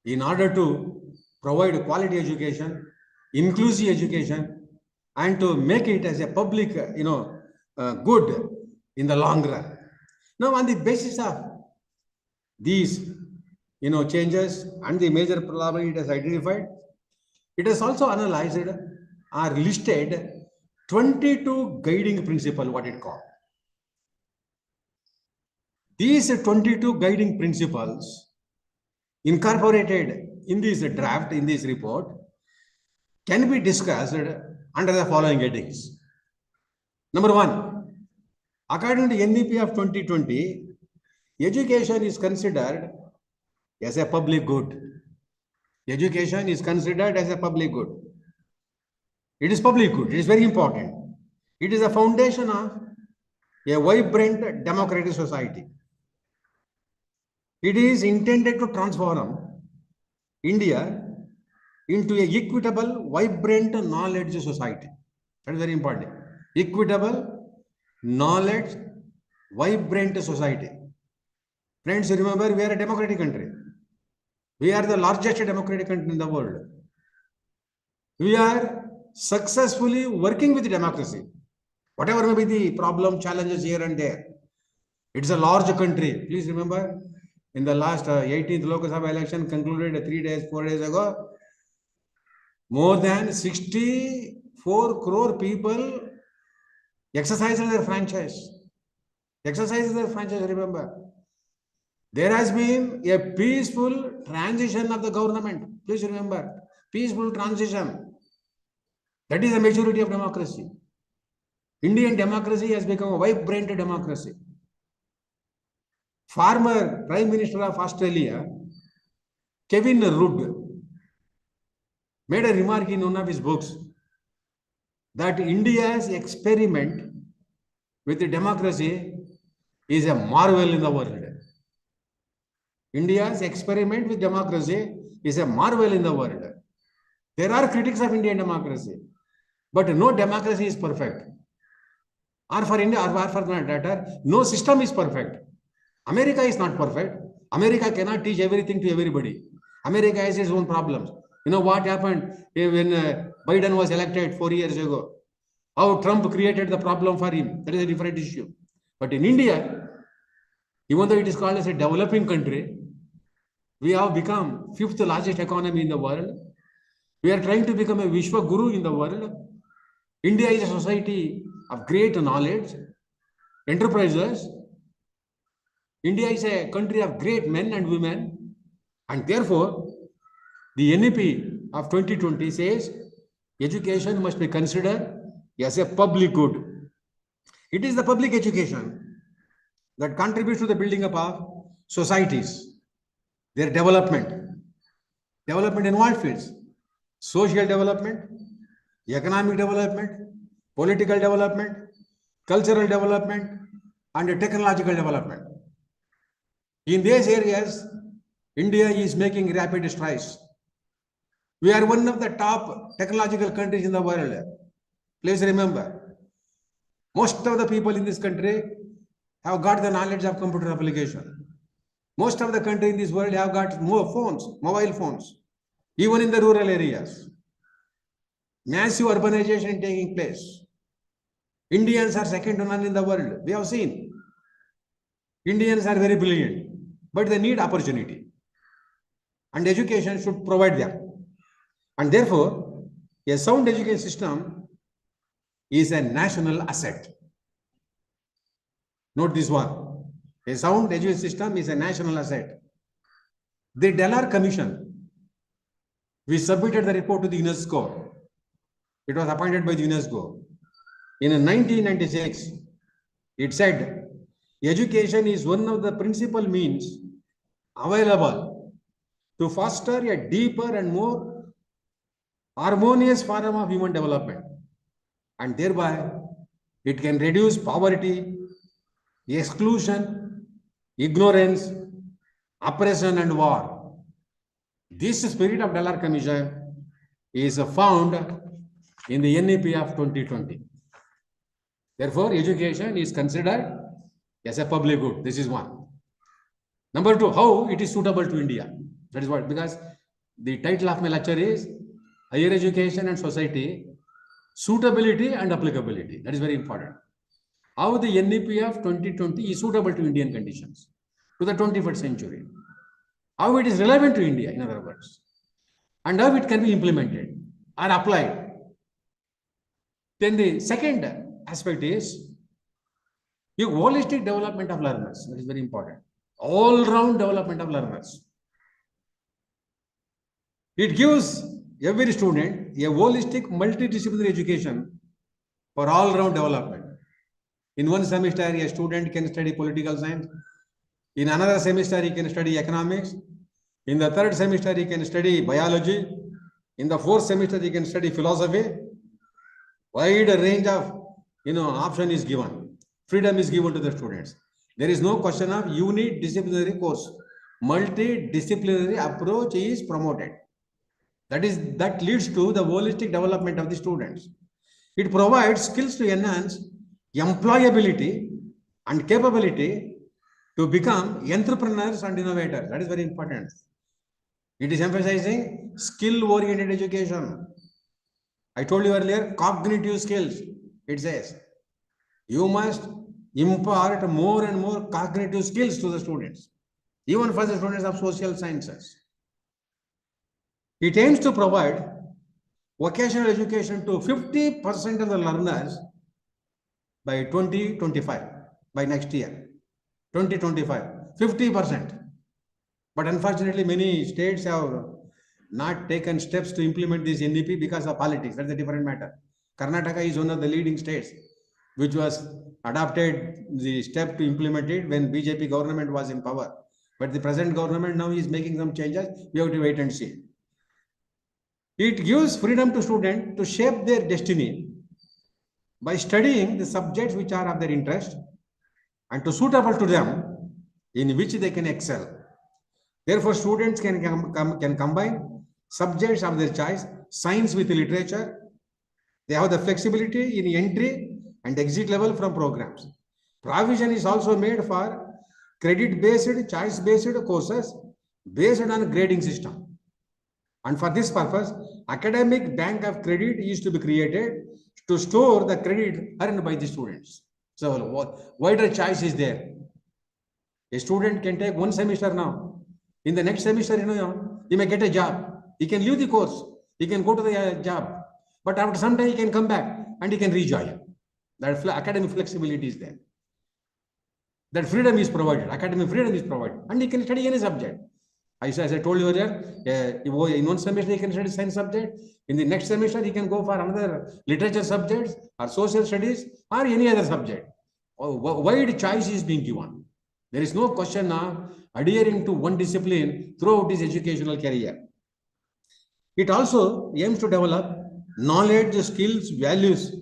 in order to provide quality education, inclusive education, and to make it as a public, good in the long run. Now, on the basis of these, changes and the major problem it has identified, it has also analyzed or listed 22 guiding principles, what it called. These 22 guiding principles incorporated in this draft, in this report, can be discussed under the following headings. Number 1, according to NEP of 2020, education is considered as a public good. Education is considered as a public good. It is public good. It is very important. It is a foundation of a vibrant democratic society. It is intended to transform India into an equitable, vibrant knowledge society. That is very important. Equitable, knowledge, vibrant society. Friends, remember, we are a democratic country. We are the largest democratic country in the world. We are successfully working with democracy. Whatever may be the problem, challenges here and there. It's a large country. Please remember, in the last 18th Lok Sabha election concluded 4 days ago, more than 64 crore people exercises their franchise. Exercises their franchise, remember. There has been a peaceful transition of the government. Please remember, peaceful transition. That is the maturity of democracy. Indian democracy has become a vibrant democracy. Former Prime Minister of Australia, Kevin Rudd, made a remark in one of his books that India's experiment with democracy is a marvel in the world. India's experiment with democracy is a marvel in the world. There are critics of Indian democracy, but no democracy is perfect. Or for India, or for that matter, no system is perfect. America is not perfect. America cannot teach everything to everybody. America has its own problems. You know what happened when Biden was elected 4 years ago? How Trump created the problem for him. That is a different issue. But in India, even though it is called as a developing country, we have become 5th largest economy in the world. We are trying to become a Vishwa Guru in the world. India is a society of great knowledge, enterprises. India is a country of great men and women. And therefore, the NEP of 2020 says education must be considered as a public good. It is the public education that contributes to the building up of societies, their development. Development in what fields? Social development, economic development, political development, cultural development, and technological development. In these areas, India is making rapid strides. We are one of the top technological countries in the world. Please remember, most of the people in this country have got the knowledge of computer application. Most of the country in this world have got more phones, mobile phones, even in the rural areas. Massive urbanization taking place. Indians are second to none in the world. We have seen. Indians are very brilliant, but they need opportunity. And education should provide them. And therefore, a sound education system is a national asset. Note this one. A sound education system is a national asset. The Dellar Commission, we submitted the report to the UNESCO. It was appointed by the UNESCO. In 1996, it said, education is one of the principal means available to foster a deeper and more harmonious form of human development. And thereby, it can reduce poverty, exclusion, ignorance, oppression, and war. This spirit of Dellar Commission is found in the NEP of 2020. Therefore, education is considered as a public good. This is one. Number two, how it is suitable to India. That is what, because the title of my lecture is Higher Education and Society, Suitability and Applicability. That is very important. How the NEP of 2020 is suitable to Indian conditions, to the 21st century. How it is relevant to India, in other words. And how it can be implemented or applied. Then the second aspect is your holistic development of learners. That is very important. All-round development of learners. It gives every student a holistic multidisciplinary education for all-round development. In one semester, a student can study political science. In another semester, he can study economics. In the third semester, he can study biology. In the fourth semester, he can study philosophy. Wide range of option is given. Freedom is given to the students. There is no question of unidisciplinary course. Multidisciplinary approach is promoted. That leads to the holistic development of the students. It provides skills to enhance employability and capability to become entrepreneurs and innovators. That is very important. It is emphasizing skill-oriented education. I told you earlier, cognitive skills. It says, you must impart more and more cognitive skills to the students, even for the students of social sciences. It aims to provide vocational education to 50% of the learners by 2025, by next year, 2025, 50%. But unfortunately, many states have not taken steps to implement this NEP because of politics. That's a different matter. Karnataka is one of the leading states which was adopted the step to implement it when BJP government was in power. But the present government now is making some changes. We have to wait and see. It gives freedom to students to shape their destiny by studying the subjects which are of their interest and to suitable to them in which they can excel. Therefore, students can combine subjects of their choice, science with literature. They have the flexibility in entry and exit level from programs. Provision is also made for credit-based, choice-based courses based on grading system. And for this purpose, academic bank of credit is to be created to store the credit earned by the students. So wider choice is there. A student can take one semester now. In the next semester, he may get a job. He can leave the course. He can go to the job. But after some time, he can come back and he can rejoin. That academic flexibility is there. That freedom is provided. Academic freedom is provided. And he can study any subject. As I told you earlier, in one semester, he can study science subject. In the next semester, he can go for another literature subjects or social studies or any other subject. Wide choice is being given. There is no question of adhering to one discipline throughout his educational career. It also aims to develop knowledge, skills, values,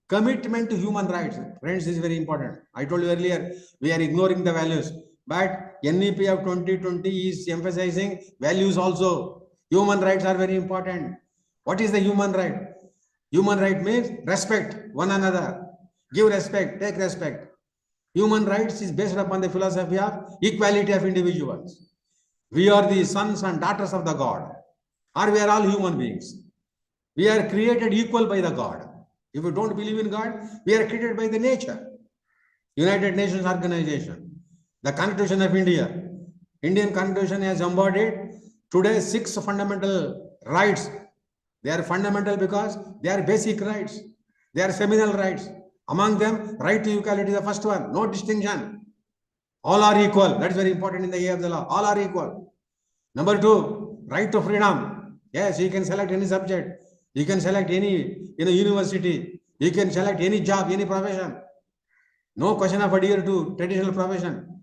commitment to human rights. Friends, this is very important. I told you earlier, we are ignoring the values. But NEP of 2020 is emphasizing values also. Human rights are very important. What is the human right? Human right means respect one another. Give respect, take respect. Human rights is based upon the philosophy of equality of individuals. We are the sons and daughters of the God, or we are all human beings. We are created equal by the God. If we don't believe in God, we are created by the nature. United Nations Organization, the Constitution of India, Indian Constitution has embodied today 6 fundamental rights. They are fundamental because they are basic rights. They are seminal rights. Among them, right to equality is the first one. No distinction. All are equal. That is very important in the eye of the law. All are equal. Number 2, right to freedom. Yes, you can select any subject. You can select any university. You can select any job, any profession. No question of adhere to traditional profession.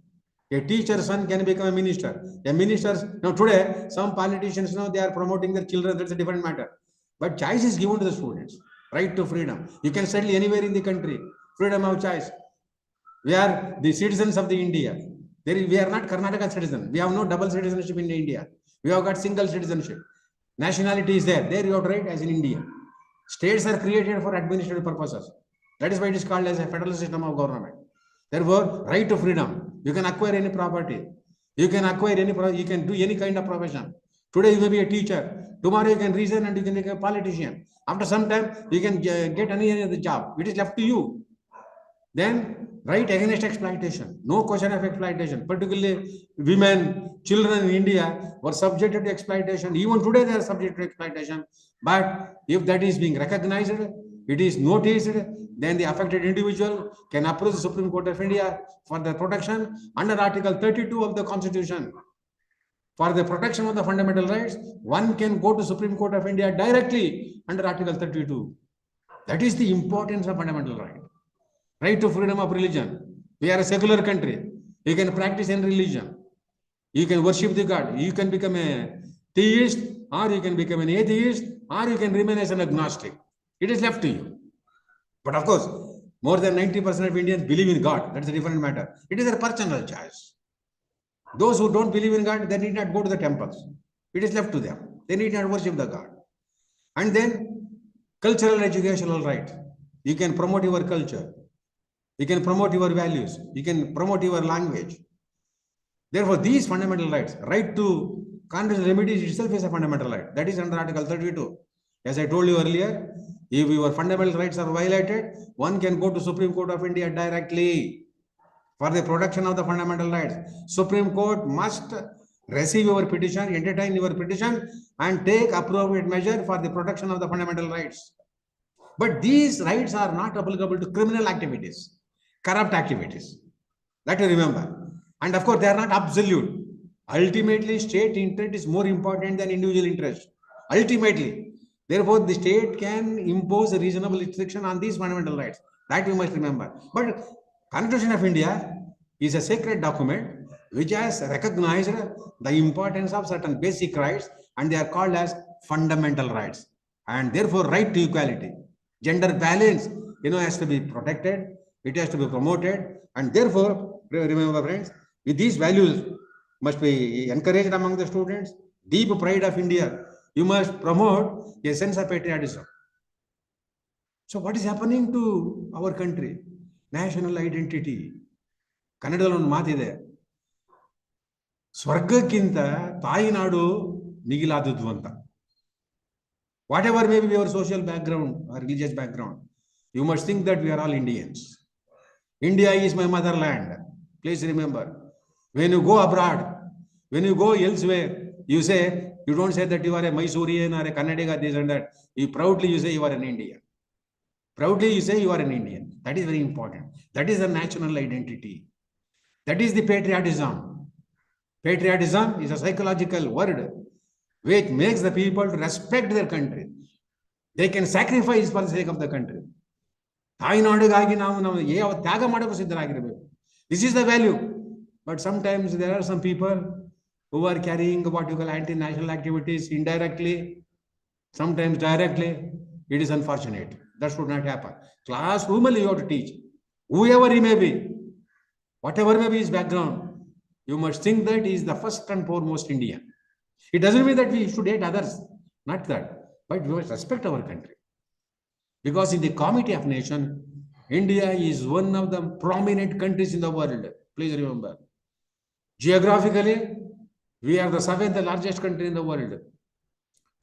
A teacher's son can become a minister. A minister's, now today, some politicians they are promoting their children. That's a different matter. But choice is given to the students. Right to freedom. You can study anywhere in the country. Freedom of choice. We are the citizens of the India. We are not Karnataka citizens. We have no double citizenship in India. We have got single citizenship. Nationality is there. There you have right as in India. States are created for administrative purposes. That is why it is called as a federal system of government. Therefore, right to freedom. You can acquire any property. You can acquire any, you can do any kind of profession. Today you may be a teacher. Tomorrow you can resign and you can become a politician. After some time, you can get any other job. It is left to you. Then, right against exploitation. No question of exploitation. Particularly women, children in India were subjected to exploitation. Even today they are subject to exploitation. But if that is being recognized, it is noticed, then the affected individual can approach the Supreme Court of India for the protection under Article 32 of the Constitution. For the protection of the fundamental rights, one can go to Supreme Court of India directly under Article 32. That is the importance of fundamental right. Right to freedom of religion. We are a secular country. You can practice any religion. You can worship the God. You can become a theist, or you can become an atheist, or you can remain as an agnostic. It is left to you. But of course, more than 90% of Indians believe in God. That's a different matter. It is a personal choice. Those who don't believe in God, they need not go to the temples. It is left to them. They need not worship the God. And then, cultural educational right. You can promote your culture. You can promote your values. You can promote your language. Therefore, these fundamental rights, right to constitutional remedies itself is a fundamental right. That is under Article 32. As I told you earlier, if your fundamental rights are violated, one can go to Supreme Court of India directly for the protection of the fundamental rights. Supreme Court must receive your petition, entertain your petition, and take appropriate measure for the protection of the fundamental rights. But these rights are not applicable to criminal activities, corrupt activities. That you remember. And of course, they are not absolute. Ultimately, state interest is more important than individual interest. Ultimately. Therefore, the state can impose a reasonable restriction on these fundamental rights. That you must remember. But Constitution of India is a sacred document which has recognized the importance of certain basic rights, and they are called as fundamental rights. And therefore, right to equality, gender balance, has to be protected. It has to be promoted, and therefore, remember, friends, with these values must be encouraged among the students. Deep pride of India. You must promote a sense of patriotism. So, what is happening to our country? National identity. ಕನ್ನಡದಲ್ಲಿ ಒಂದು ಮಾತಿದೆ, ಸ್ವರ್ಗಕ್ಕಿಂತ ತಾಯಿನಾಡು ಮಿಗಿಲಾದದ್ದು ಅಂತ. Whatever may be your social background or religious background, you must think that we are all Indians. India is my motherland. Please remember, when you go abroad, when you go elsewhere, you don't say that you are a Mysorean or a Kannadiga, this and that. You proudly say you are an Indian. Proudly you say you are an Indian. That is very important. That is the national identity. That is the patriotism. Patriotism is a psychological word which makes the people to respect their country. They can sacrifice for the sake of the country. This is the value. But sometimes there are some people who are carrying what you call anti-national activities indirectly, sometimes directly. It is unfortunate. That should not happen. Classroom you have to teach. Whoever he may be, whatever may be his background, you must think that he is the first and foremost Indian. It doesn't mean that we should hate others, not that, but we must respect our country. Because in the Committee of Nations, India is one of the prominent countries in the world. Please remember. Geographically, we are the 7th largest country in the world.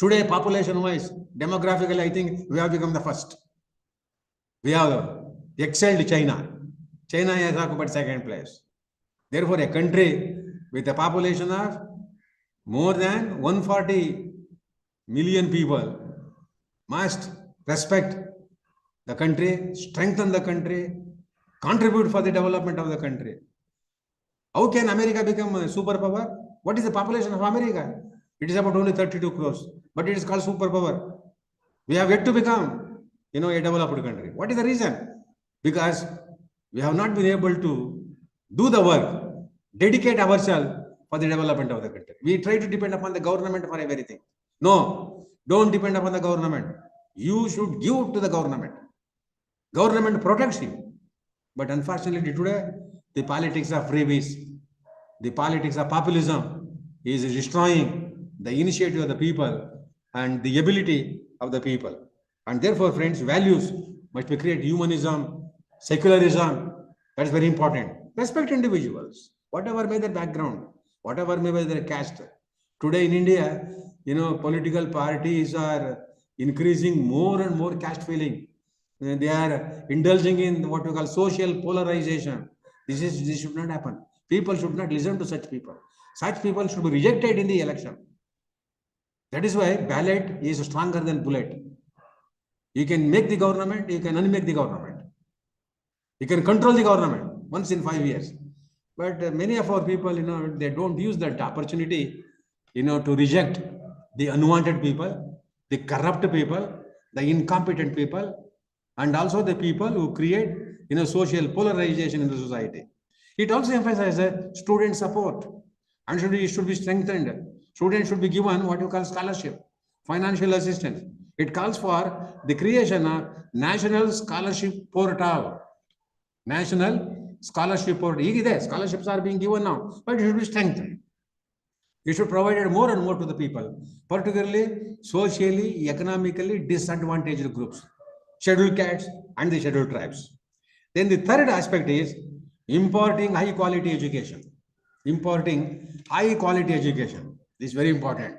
Today, population-wise, demographically, I think we have become the first. We have excelled China. China has occupied 2nd place. Therefore, a country with a population of more than 140 million people must respect the country, strengthen the country, contribute for the development of the country. How can America become a superpower? What is the population of America? It is about only 32 crores, but it is called superpower. We have yet to become, a developed country. What is the reason? Because we have not been able to do the work, dedicate ourselves for the development of the country. We try to depend upon the government for everything. No, don't depend upon the government. You should give to the government. Government protects you. But unfortunately today, the politics of freebies, the politics of populism is destroying the initiative of the people and the ability of the people. And therefore, friends, values must be created. Humanism, secularism, that is very important. Respect individuals, whatever may their background, whatever may be their caste. Today in India, political parties are increasing more and more caste feeling. They are indulging in what we call social polarization. This should not happen. People should not listen to such people. Such people should be rejected in the election. That is why ballot is stronger than bullet. You can make the government, you can unmake the government. You can control the government once in 5 years. But many of our people, they don't use that opportunity, to reject the unwanted people, the corrupt people, the incompetent people, and also the people who create, social polarization in the society. It also emphasizes student support and should be strengthened. Students should be given what you call scholarship, financial assistance. It calls for the creation of National Scholarship Portal. National Scholarship Portal. Scholarships are being given now, but it should be strengthened. You should provide more and more to the people, particularly socially, economically disadvantaged groups, scheduled castes and the scheduled tribes. Then the third aspect is importing high quality education. Importing high quality education. This is very important.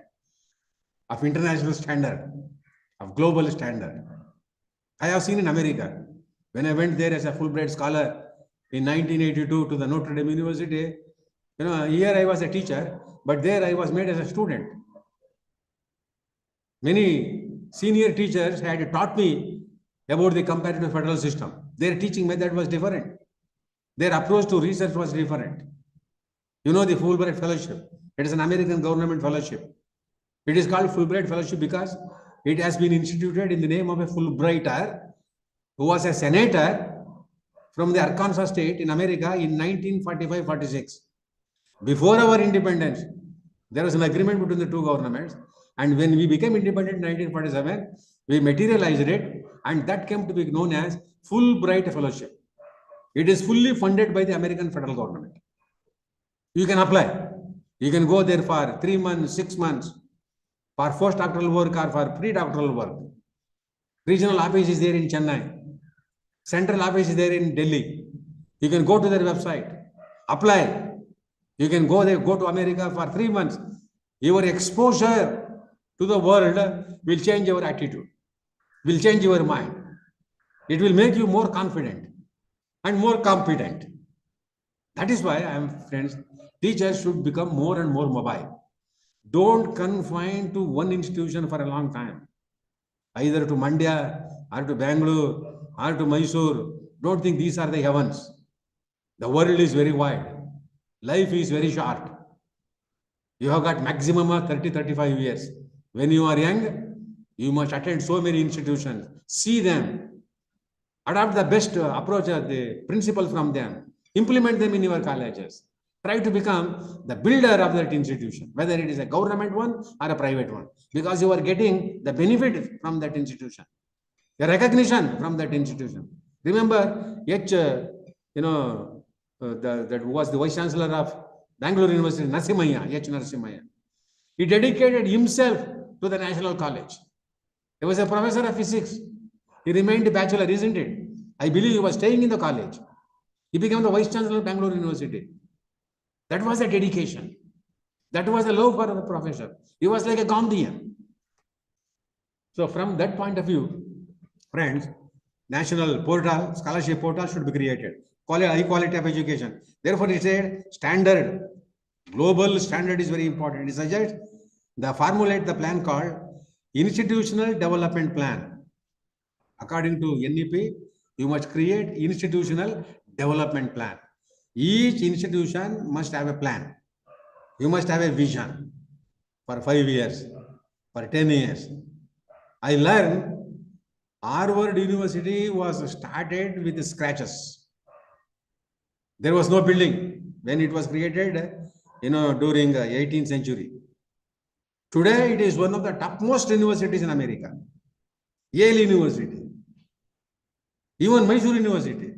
Of international standard, of global standard. I have seen in America, when I went there as a Fulbright scholar in 1982 to the Notre Dame University, here I was a teacher, but there I was made as a student. Many senior teachers had taught me about the comparative federal system. Their teaching method was different. Their approach to research was different. You know the Fulbright Fellowship. It is an American government fellowship. It is called Fulbright Fellowship because it has been instituted in the name of a Fulbrighter who was a senator from the Arkansas state in America in 1945-46. Before our independence, there was an agreement between the two governments. And when we became independent in 1947, we materialized it, and that came to be known as Fulbright Fellowship. It is fully funded by the American federal government. You can apply. You can go there for 3 months, 6 months, for postdoctoral work or for pre-doctoral work. Regional office is there in Chennai. Central office is there in Delhi. You can go to their website, apply. You can go there, go to America for 3 months. Your exposure to the world will change your attitude, will change your mind. It will make you more confident and more competent. That is why friends, teachers should become more and more mobile. Don't confine to one institution for a long time, either to Mandya or to Bangalore or to Mysore. Don't think these are the heavens. The world is very wide. Life is very short. You have got maximum of 30-35 years. When you are young, you must attend so many institutions, see them, adopt the best approach, the principle from them, implement them in your colleges. Try to become the builder of that institution, whether it is a government one or a private one, because you are getting the benefit from that institution, the recognition from that institution. Remember, that was the Vice Chancellor of Bangalore University, Narasimhayya, H. Narasimhayya. He dedicated himself to the National College. He was a professor of physics. He remained a bachelor, isn't it? I believe he was staying in the college. He became the Vice Chancellor of Bangalore University. That was a dedication. That was a love for the professor. He was like a Gandhian. So from that point of view, friends, national portal, scholarship portal should be created. High quality of education. Therefore, it said standard, global standard is very important. It suggests formulate the plan called Institutional Development Plan. According to NEP, you must create Institutional Development Plan. Each institution must have a plan. You must have a vision for 5 years, for 10 years. I learned Harvard University was started with scratches. There was no building when it was created, during the 18th century. Today, it is one of the topmost universities in America. Yale University, even Mysore University.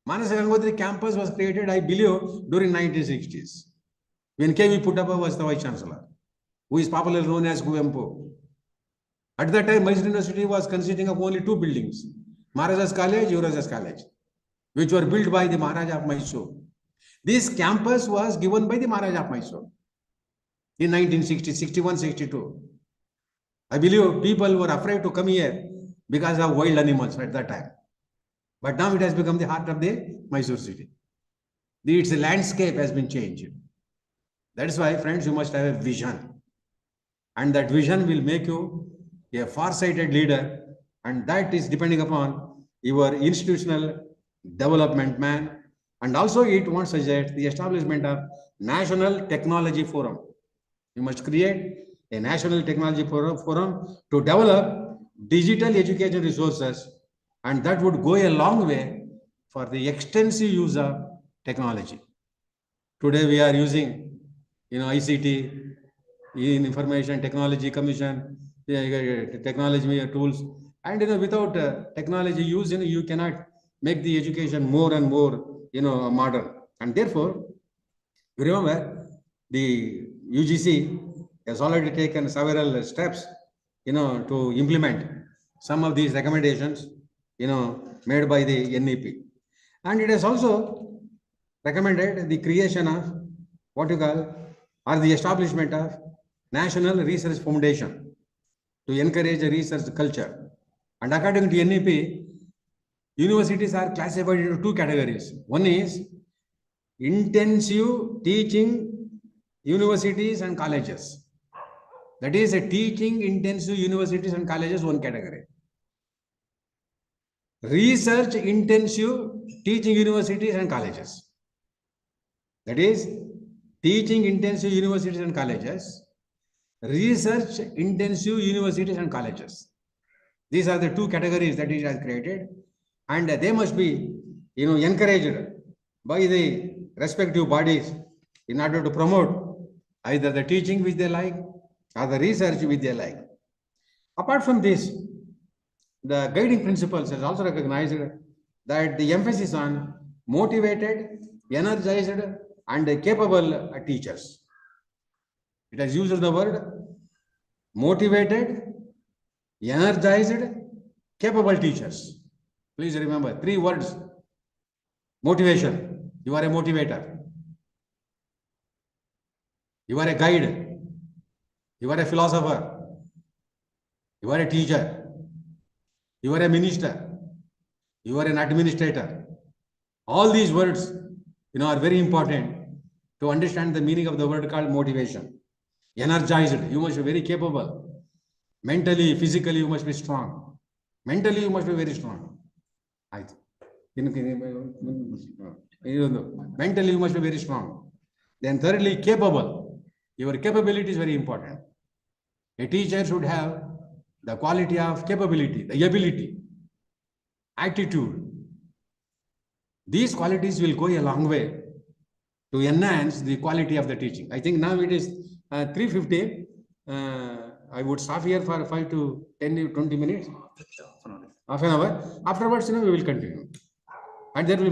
Manasa Gangotri campus was created, I believe, during 1960s, when K.V. Puttappa was the Vice Chancellor, who is popularly known as Kuvempu. At that time, Mysore University was consisting of only 2 buildings, Maharaja's College, Yuvaraja's College, which were built by the Maharaja of Mysore. This campus was given by the Maharaja of Mysore in 1960, 61, 62. I believe people were afraid to come here because of wild animals at that time. But now it has become the heart of the Mysore city. Its landscape has been changed. That is why, friends, you must have a vision. And that vision will make you a far-sighted leader. And that is depending upon your institutional development plan. And also it wants to suggest the establishment of National Technology Forum. You must create a National Technology Forum to develop digital education resources, and that would go a long way for the extensive use of technology. Today we are using, ICT, Information Technology Commission, technology tools, and without technology use, you cannot make the education more and more, modern. And therefore, remember, the UGC has already taken several steps, to implement some of these recommendations, made by the NEP. And it has also recommended the creation of the establishment of National Research Foundation to encourage a research culture. And according to NEP, universities are classified into 2 categories. One is intensive teaching universities and colleges. That is a teaching intensive universities and colleges, one category. research intensive teaching universities and colleges. That is, teaching intensive universities and colleges, research intensive universities and colleges. These are the two categories that it has created, and they must be, encouraged by the respective bodies in order to promote either the teaching which they like or the research which they like. Apart from this, the guiding principles has also recognized that the emphasis on motivated, energized, and capable teachers. It has used the word motivated, energized, capable teachers. Please remember 3 words. Motivation. You are a motivator. You are a guide. You are a philosopher. You are a teacher. You are a minister. You are an administrator. All these words, are very important to understand the meaning of the word called motivation. Energized. You must be very capable. Mentally, physically, you must be strong. Mentally, you must be very strong. Mentally, you must be very strong. Then thirdly, capable. Your capability is very important. A teacher should have the quality of capability, the ability, attitude. These qualities will go a long way to enhance the quality of the teaching. I think now it is 3:50. I would stop here for 5 to 10 20 minutes. Half an hour. Afterwards, we will continue. And there will